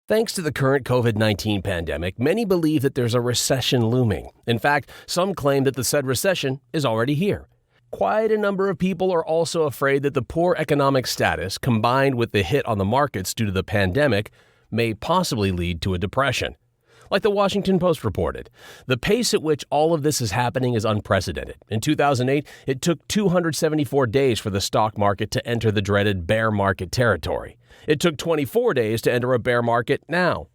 Thanks to the current COVID-19 pandemic, many believe that there's a recession looming. In fact, some claim that the said recession is already here. Quite a number of people are also afraid that the poor economic status, combined with the hit on the markets due to the pandemic, may possibly lead to a depression. Like the Washington Post reported, the pace at which all of this is happening is unprecedented. In 2008, it took 274 days for the stock market to enter the dreaded bear market territory. It took 24 days to enter a bear market now.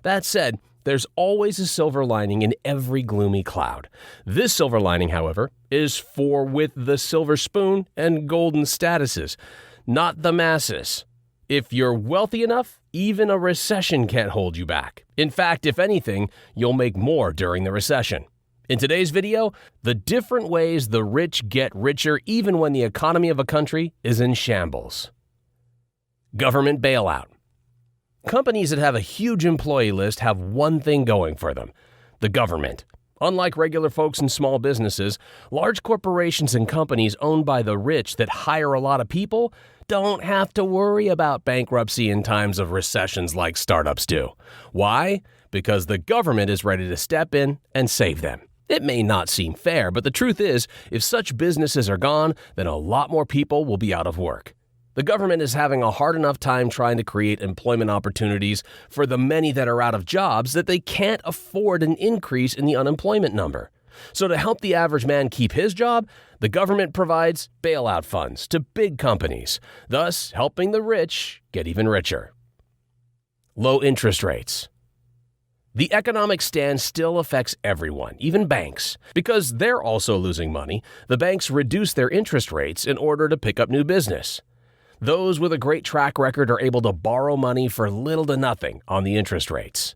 That said, there's always a silver lining in every gloomy cloud. This silver lining, however, is for with the silver spoon and golden statuses, not the masses. If you're wealthy enough, even a recession can't hold you back. In fact, if anything, you'll make more during the recession. In today's video, the different ways the rich get richer even when the economy of a country is in shambles. Government bailout. Companies that have a huge employee list have one thing going for them: the government. Unlike regular folks and small businesses, large corporations and companies owned by the rich that hire a lot of people don't have to worry about bankruptcy in times of recessions like startups do. Why? Because the government is ready to step in and save them. It may not seem fair, but the truth is, if such businesses are gone, then a lot more people will be out of work. The government is having a hard enough time trying to create employment opportunities for the many that are out of jobs that they can't afford an increase in the unemployment number. So to help the average man keep his job, the government provides bailout funds to big companies, thus helping the rich get even richer. Low interest rates. The economic stand still affects everyone, even banks. Because they're also losing money, the banks reduce their interest rates in order to pick up new business. Those with a great track record are able to borrow money for little to nothing on the interest rates.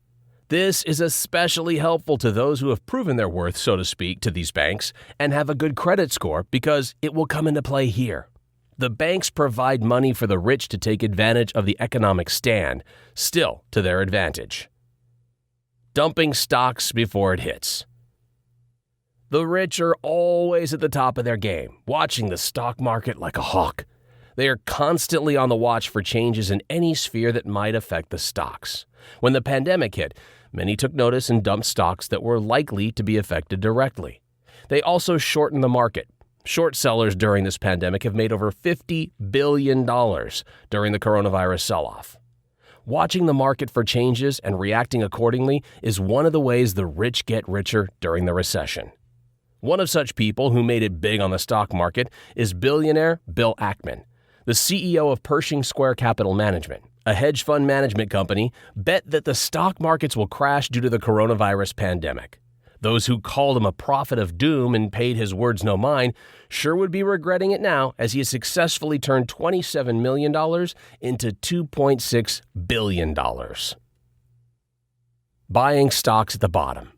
This is especially helpful to those who have proven their worth, so to speak, to these banks and have a good credit score because it will come into play here. The banks provide money for the rich to take advantage of the economic stand, still to their advantage. Dumping stocks before it hits. The rich are always at the top of their game, watching the stock market like a hawk. They are constantly on the watch for changes in any sphere that might affect the stocks. When the pandemic hit, many took notice and dumped stocks that were likely to be affected directly. They also shortened the market. Short sellers during this pandemic have made over $50 billion during the coronavirus sell-off. Watching the market for changes and reacting accordingly is one of the ways the rich get richer during the recession. One of such people who made it big on the stock market is billionaire Bill Ackman. The CEO of Pershing Square Capital Management, a hedge fund management company, bet that the stock markets will crash due to the coronavirus pandemic. Those who called him a prophet of doom and paid his words no mind sure would be regretting it now, as he has successfully turned $27 million into $2.6 billion. Buying stocks at the bottom.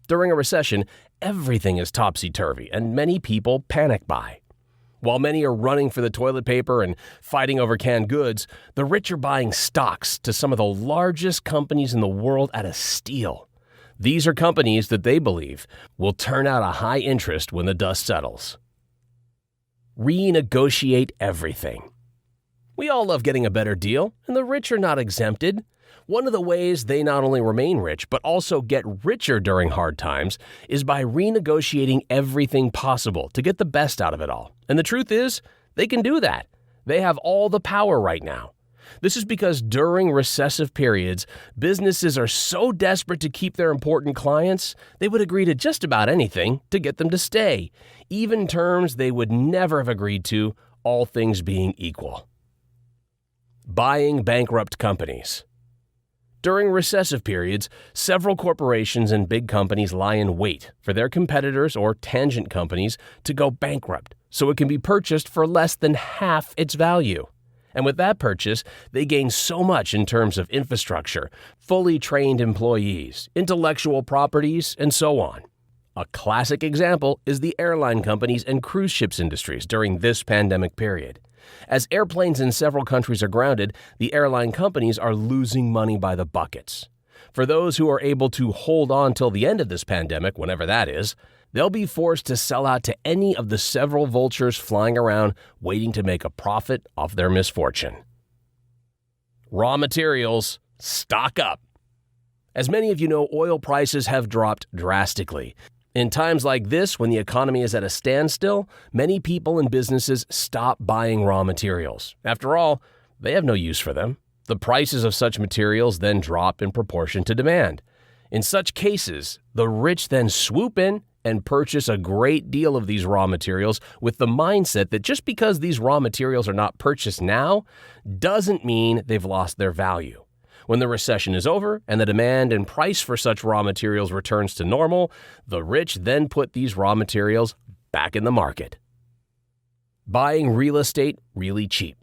During a recession, everything is topsy-turvy, and many people panic buy. While many are running for the toilet paper and fighting over canned goods, the rich are buying stocks to some of the largest companies in the world at a steal. These are companies that they believe will turn out a high interest when the dust settles. Renegotiate everything. We all love getting a better deal, and the rich are not exempted. One of the ways they not only remain rich, but also get richer during hard times is by renegotiating everything possible to get the best out of it all. And the truth is, they can do that. They have all the power right now. This is because during recessive periods, businesses are so desperate to keep their important clients, they would agree to just about anything to get them to stay, even terms they would never have agreed to, all things being equal. Buying bankrupt companies. During recessive periods, several corporations and big companies lie in wait for their competitors or tangent companies to go bankrupt, so it can be purchased for less than half its value. And with that purchase, they gain so much in terms of infrastructure, fully trained employees, intellectual properties, and so on. A classic example is the airline companies and cruise ships industries during this pandemic period. As airplanes in several countries are grounded, the airline companies are losing money by the buckets. For those who are able to hold on till the end of this pandemic, whenever that is, they'll be forced to sell out to any of the several vultures flying around waiting to make a profit off their misfortune. Raw materials, stock up. As many of you know, oil prices have dropped drastically. In times like this, when the economy is at a standstill, many people and businesses stop buying raw materials. After all, they have no use for them. The prices of such materials then drop in proportion to demand. In such cases, the rich then swoop in and purchase a great deal of these raw materials with the mindset that just because these raw materials are not purchased now doesn't mean they've lost their value. When the recession is over and the demand and price for such raw materials returns to normal, the rich then put these raw materials back in the market. Buying real estate really cheap.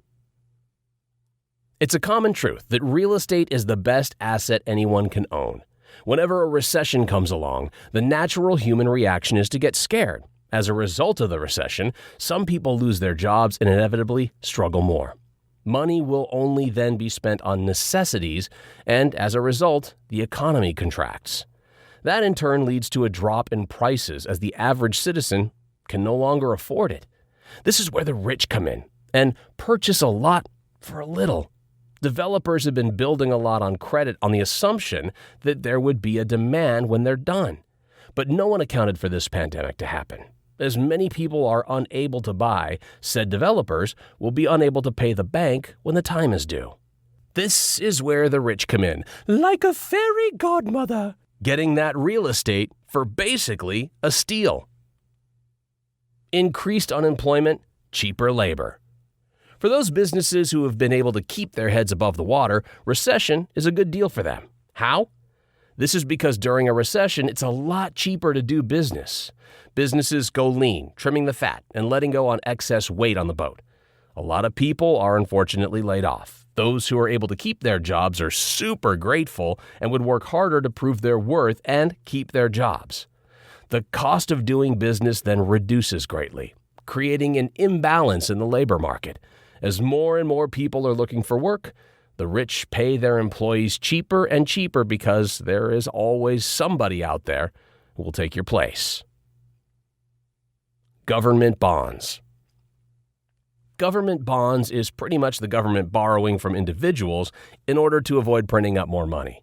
It's a common truth that real estate is the best asset anyone can own. Whenever a recession comes along, the natural human reaction is to get scared. As a result of the recession, some people lose their jobs and inevitably struggle more. Money will only then be spent on necessities, and as a result, the economy contracts. That in turn leads to a drop in prices as the average citizen can no longer afford it. This is where the rich come in and purchase a lot for a little. Developers have been building a lot on credit on the assumption that there would be a demand when they're done. But no one accounted for this pandemic to happen. As many people are unable to buy, said developers will be unable to pay the bank when the time is due. This is where the rich come in, like a fairy godmother, getting that real estate for basically a steal. Increased unemployment, cheaper labor. For those businesses who have been able to keep their heads above the water, recession is a good deal for them. How? This is because during a recession, it's a lot cheaper to do business. Businesses go lean, trimming the fat and letting go on excess weight on the boat. A lot of people are unfortunately laid off. Those who are able to keep their jobs are super grateful and would work harder to prove their worth and keep their jobs. The cost of doing business then reduces greatly, creating an imbalance in the labor market. As more and more people are looking for work, the rich pay their employees cheaper and cheaper because there is always somebody out there who will take your place. Government bonds. Government bonds is pretty much the government borrowing from individuals in order to avoid printing up more money.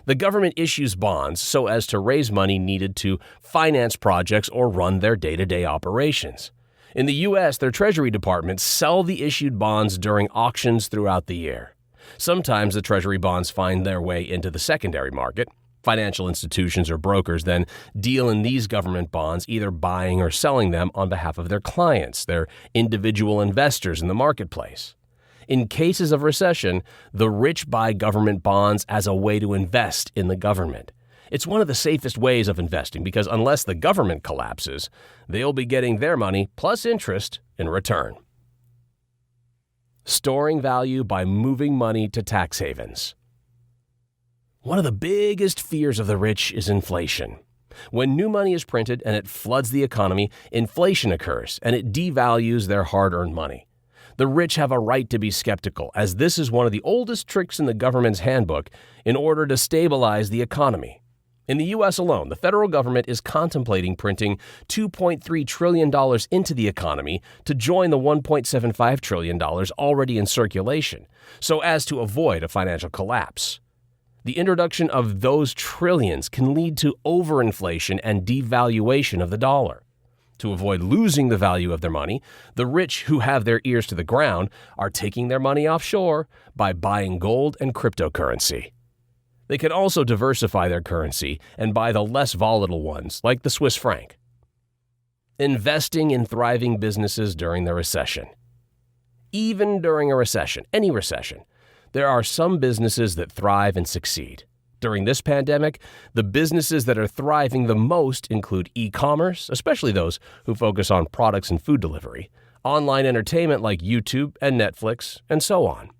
The government issues bonds so as to raise money needed to finance projects or run their day-to-day operations. In the U.S., their Treasury departments sell the issued bonds during auctions throughout the year. Sometimes the Treasury bonds find their way into the secondary market. Financial institutions or brokers then deal in these government bonds, either buying or selling them on behalf of their clients, their individual investors in the marketplace. In cases of recession, the rich buy government bonds as a way to invest in the government. It's one of the safest ways of investing because unless the government collapses, they'll be getting their money plus interest in return. Storing value by moving money to tax havens. One of the biggest fears of the rich is inflation. When new money is printed and it floods the economy, inflation occurs and it devalues their hard-earned money. The rich have a right to be skeptical, as this is one of the oldest tricks in the government's handbook in order to stabilize the economy. In the U.S. alone, the federal government is contemplating printing $2.3 trillion into the economy to join the $1.75 trillion already in circulation, so as to avoid a financial collapse. The introduction of those trillions can lead to overinflation and devaluation of the dollar. To avoid losing the value of their money, the rich who have their ears to the ground are taking their money offshore by buying gold and cryptocurrency. They can also diversify their currency and buy the less volatile ones, like the Swiss franc. Investing in thriving businesses during the recession. Even during a recession, any recession, there are some businesses that thrive and succeed. During this pandemic, the businesses that are thriving the most include e-commerce, especially those who focus on products and food delivery, online entertainment like YouTube and Netflix, and so on.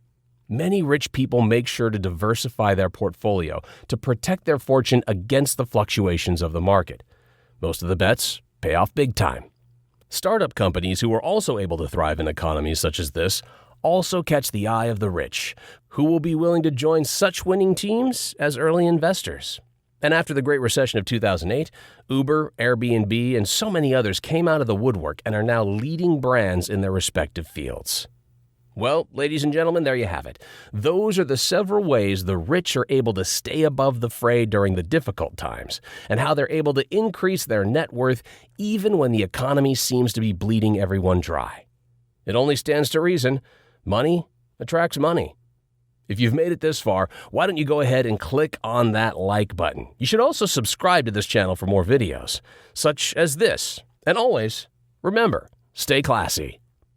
Many rich people make sure to diversify their portfolio to protect their fortune against the fluctuations of the market. Most of the bets pay off big time. Startup companies who are also able to thrive in economies such as this also catch the eye of the rich, who will be willing to join such winning teams as early investors. And after the Great Recession of 2008, Uber, Airbnb, and so many others came out of the woodwork and are now leading brands in their respective fields. Well, ladies and gentlemen, there you have it. Those are the several ways the rich are able to stay above the fray during the difficult times, and how they're able to increase their net worth even when the economy seems to be bleeding everyone dry. It only stands to reason, money attracts money. If you've made it this far, why don't you go ahead and click on that like button? You should also subscribe to this channel for more videos, such as this. And always, remember, stay classy.